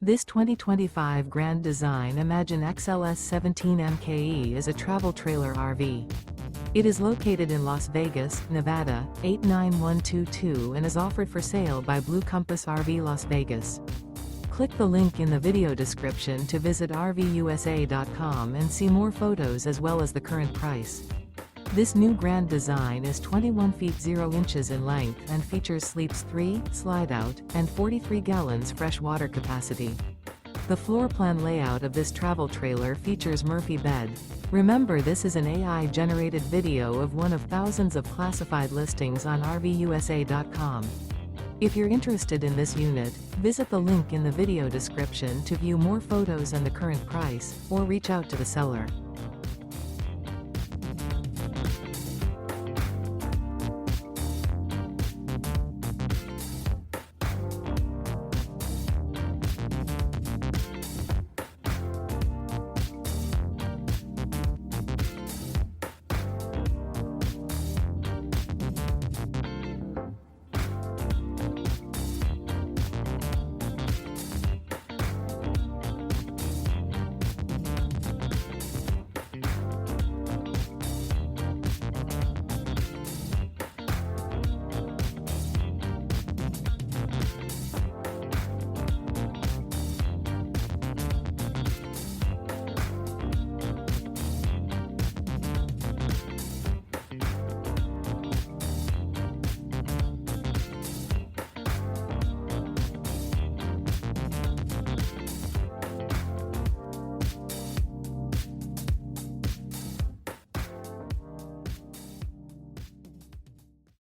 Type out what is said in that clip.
This 2025 Grand Design Imagine XLS 17 MKE is a travel trailer RV. It is located in Las Vegas, Nevada, 89122 and is offered for sale by Blue Compass RV Las Vegas. Click the link in the video description to visit RVUSA.com and see more photos as well as the current price. This new Grand Design is 21 feet 0 inches in length and features sleeps 3, Slideout, and 43 gallons fresh water capacity. The floor plan layout of this travel trailer features Murphy bed. Remember, this is an AI-generated video of one of thousands of classified listings on RVUSA.com. If you're interested in this unit, visit the link in the video description to view more photos and the current price, or reach out to the seller.